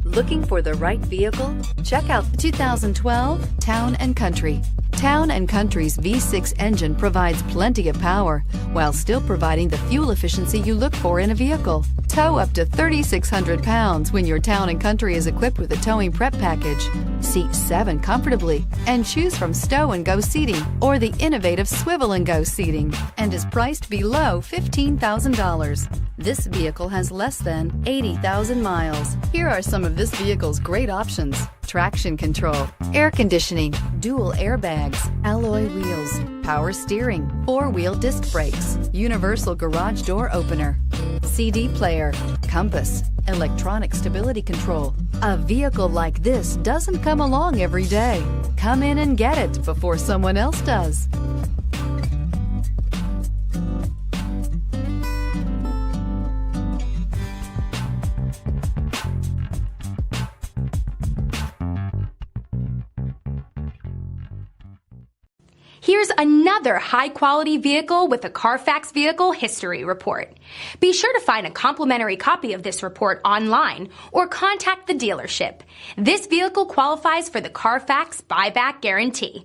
Looking for the right vehicle? Check out the 2012 Town & Country. Town & Country's V6 engine provides plenty of power while still providing the fuel efficiency you look for in a vehicle. Tow up to 3,600 pounds when your Town & Country is equipped with a towing prep package. Seat 7 comfortably and choose from stow and go seating or the innovative swivel and go seating, and is priced below $15,000. This vehicle has less than 80,000 miles. Here are some of this vehicle's great options: traction control, air conditioning, dual airbags, alloy wheels, power steering, 4-wheel disc brakes, universal garage door opener, CD player, compass, electronic stability control. A vehicle like this doesn't come along every day. Come in and get it before someone else does. Here's another high-quality vehicle with a CARFAX Vehicle History Report. Be sure to find a complimentary copy of this report online or contact the dealership. This vehicle qualifies for the CARFAX Buyback Guarantee.